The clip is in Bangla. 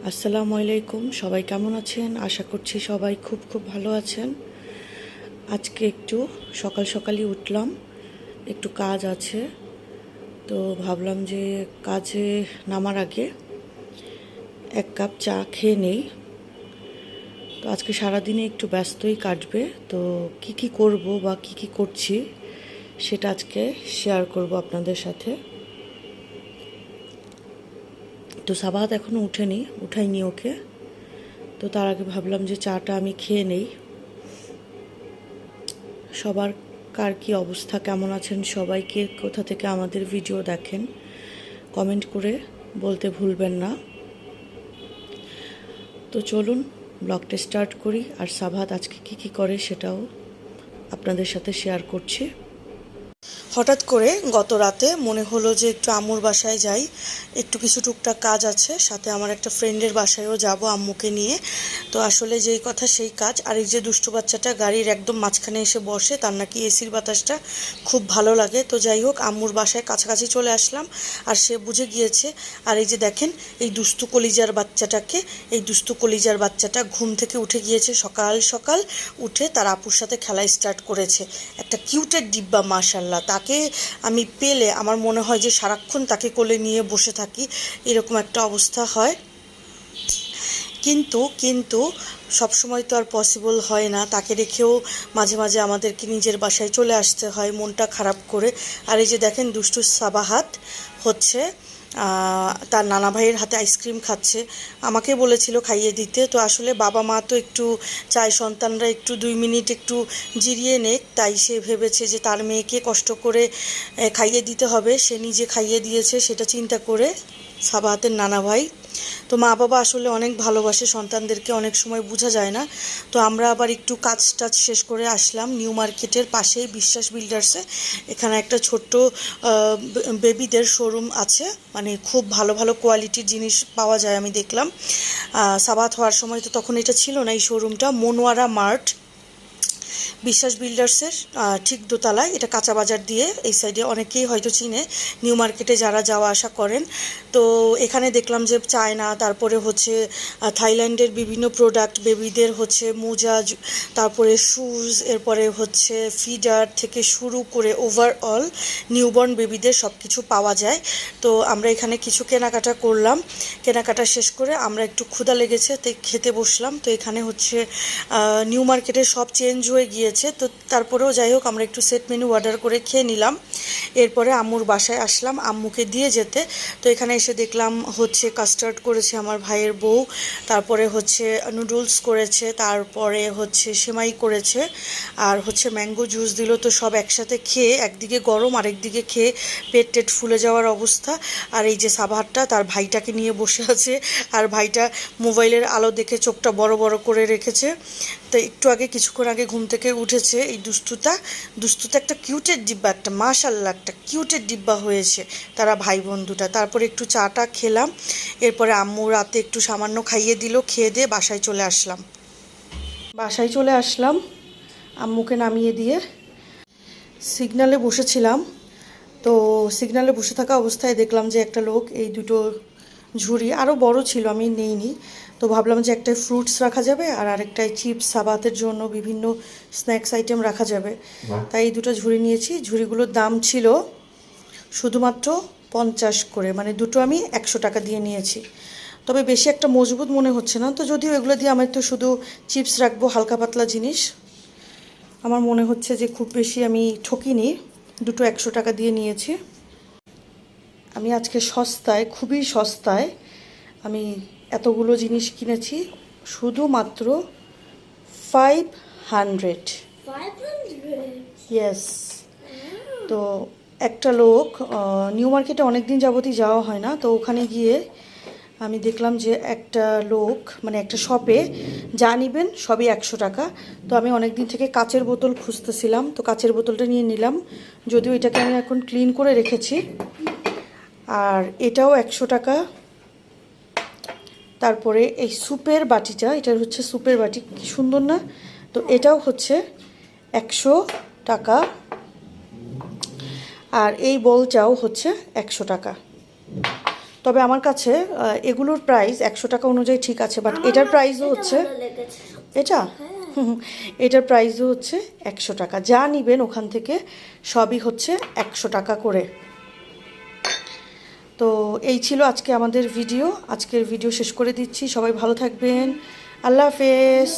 আসসালামু আলাইকুম। সবাই কেমন আছেন? আশা করছি সবাই খুব খুব ভালো আছেন। আজকে একটু সকাল সকালই উঠলাম, একটু কাজ আছে, তো ভাবলাম যে কাজে নামার আগে এক কাপ চা খেয়ে নেই। তো আজকে সারাদিনে একটু ব্যস্তই কাটবে, তো কি করব বা কি করছি সেটা আজকে শেয়ার করব আপনাদের সাথে। তো সাবাত এখনও উঠাইনি ওকে। তো তার আগে ভাবলাম যে চাটা আমি খেয়ে নেই। সবার কার কী অবস্থা, কেমন আছেন সবাইকে, কোথা থেকে আমাদের ভিডিও দেখেন কমেন্ট করে বলতে ভুলবেন না। তো চলুন ব্লগটা স্টার্ট করি, আর সাবাত আজকে কি করে সেটাও আপনাদের সাথে শেয়ার করছি। হঠাৎ করে গত রাতে মনে হলো যে একটু আম্মুর বাসায় যাই, একটু কিছু টুকটাক কাজ আছে, সাথে আমার একটা ফ্রেন্ডের বাসায়ও যাব আম্মুকে নিয়ে। তো আসলে যেই কথা সেই কাজ। আর এই যে দুষ্টু বাচ্চাটা গাড়ির একদম মাঝখানে এসে বসে, তার নাকি এসির বাতাসটা খুব ভালো লাগে। তো যাই হোক, আম্মুর বাসায় কাছাকাছি চলে আসলাম, আর সে বুঝে গিয়েছে। আর এই যে দেখেন এই দুষ্টু কলিজার বাচ্চাটা ঘুম থেকে উঠে গিয়েছে সকাল সকাল, উঠে তার আপুর সাথে খেলা স্টার্ট করেছে। একটা কিউটের ডিব্বা, মাশাল্লাহ। তাকে আমি পেলে আমার মনে হয় যে সারাক্ষণ তাকে কোলে নিয়ে বসে থাকি, এরকম একটা অবস্থা হয়। কিন্তু সবসময় তো আর পসিবল হয় না, তাকে রেখেও মাঝে মাঝে আমাদেরকে নিজের বাসায় চলে আসতে হয় মনটা খারাপ করে। আর এই যে দেখেন দুষ্টু সাবাহাত হচ্ছে তার নানা ভাইয়ের হাতে আইসক্রিম খাচ্ছে। আমাকে বলেছিল খাইয়ে দিতে, তো আসলে বাবা মা তো একটু চায় সন্তানরা একটু 2 মিনিট একটু জিরিয়ে নেক, তাই সে ভেবেছে যে তার মেয়েকে কষ্ট করে খাইয়ে দিতে হবে। সে নিজে খাইয়ে দিয়েছে সেটা চিন্তা করে সাবাহাতের নানা ভাই। তো মা বাবা আসলে অনেক ভালোবাসে সন্তানদেরকে, অনেক সময় বোঝা যায় না। তো আমরা আবার একটু কাজ টাজ শেষ করে আসলাম নিউ মার্কেটের পাশেই বিশ্বাস বিল্ডার্সে। এখানে একটা ছোট্ট বেবিদের শোরুম আছে, মানে খুব ভালো ভালো কোয়ালিটির জিনিস পাওয়া যায় আমি দেখলাম। সাবাত হওয়ার সময় তো তখন এটা ছিল না, এই শোরুমটা মনোয়ারা মার্ট বিশ্বাস বিল্ডার্সের ঠিক দোতলায়। এটা কাঁচা বাজার দিয়ে এই সাইডে, অনেকেই হয়তো চিনে নিউ মার্কেটে যারা যাওয়া আসা করেন। তো এখানে দেখলাম যে চায়না, তারপরে হচ্ছে থাইল্যান্ডের বিভিন্ন প্রোডাক্ট, বেবিদের হচ্ছে মোজা, তারপরে শুজ, এরপরে হচ্ছে ফিডার থেকে শুরু করে ওভারঅল নিউবর্ন বেবিদের সব কিছু পাওয়া যায়। তো আমরা এখানে কিছু কেনাকাটা করলাম, কেনাকাটা শেষ করে আমরা একটু ক্ষুধা লেগেছে তাই খেতে বসলাম। তো এখানে হচ্ছে নিউ মার্কেটে সব চেঞ্জ হয়ে গিয়েছে, তো তারপরেও যাই হোক আমরা একটু সেট মেনু অর্ডার করে খেয়ে নিলাম। এরপরে আম্মুর বাসায় আসলাম আম্মুকে দিয়ে যেতে। তো এখানে এসে দেখলাম হচ্ছে কাস্টার্ড করেছে আমার ভাইয়ের বউ, তারপরে হচ্ছে নুডলস করেছে, তারপরে হচ্ছে সেমাই করেছে, আর হচ্ছে ম্যাঙ্গো জুস দিল। তো সব একসাথে খেয়ে, একদিকে গরম আরেকদিকে খেয়ে পেট টেট ফুলে যাওয়ার অবস্থা। আর এই যে সাবাহাতটা তার ভাইটাকে নিয়ে বসে আছে, আর ভাইটা মোবাইলের আলো দেখে চোখটা বড় বড় করে রেখেছে। তো একটু আগে, কিছুক্ষণ আগে ঘুম থেকে উঠেছে এই দুষ্টুটা একটা কিউটের ডিব্বা, একটা মাশাল্লাহ একটা কিউটের ডিব্বা হয়েছে তারা ভাই বন্ধুটা। তারপরে একটু চাটা খেলাম, এরপরে আম্মু রাতে একটু সামান্য খাইয়ে দিল, খেয়ে দিয়ে বাসায় চলে আসলাম আম্মুকে নামিয়ে দিয়ে। সিগনালে বসেছিলাম, তো সিগনালে বসে থাকা অবস্থায় দেখলাম যে একটা লোক এই দুটো ঝুড়ি, আরও বড় ছিল আমি নেইনি, তো ভাবলাম যে একটাই ফ্রুটস রাখা যাবে আর আরেকটাই চিপস, সাবাতের জন্য বিভিন্ন স্ন্যাক্স আইটেম রাখা যাবে। তাই এই দুটো ঝুড়ি নিয়েছি। ঝুড়িগুলোর দাম ছিল শুধুমাত্র 50 করে, মানে দুটো আমি 100 টাকা দিয়ে নিয়েছি। তবে বেশি একটা মজবুত মনে হচ্ছে না, তো যদিও এগুলো দিয়ে আমি তো শুধু চিপস রাখবো, হালকা পাতলা জিনিস। আমার মনে হচ্ছে যে খুব বেশি আমি ঠকিনি, দুটো 100 টাকা দিয়ে নিয়েছি। আমি আজকে সস্তায়, খুবই সস্তায় আমি এতগুলো জিনিস কিনেছি, শুধুমাত্র 500। ইয়েস। তো একটা লোক, নিউ মার্কেটে অনেক দিন যাবতই যাওয়া হয় না, তো ওখানে গিয়ে আমি দেখলাম যে একটা লোক, মানে একটা শপে যা নিবেন সবই 100 টাকা। তো আমি অনেক দিন থেকে কাচের বোতল খুঁজতেছিলাম, তো কাচের বোতলটা নিয়ে নিলাম, যদিও এটাকে আমি এখন ক্লিন করে রেখেছি। আর এটাও 100 টাকা। তারপরে এই স্যুপের বাটিটা, এটা হচ্ছে স্যুপের বাটি, কি সুন্দর না? তো এটাও হচ্ছে 100 টাকা। আর এই বলটাও হচ্ছে 100 টাকা। তবে আমার কাছে এগুলোর প্রাইস 100 টাকা অনুযায়ী ঠিক আছে, বাট এটার প্রাইসও হচ্ছে এটা এটার প্রাইসও হচ্ছে 100 টাকা। যা নিবেন ওখান থেকে সবই হচ্ছে 100 টাকা করে। তো এই ছিল আজকে আমাদের ভিডিও। আজকের ভিডিও শেষ করে দিচ্ছি। সবাই ভালো থাকবেন। আল্লাহ হাফেজ।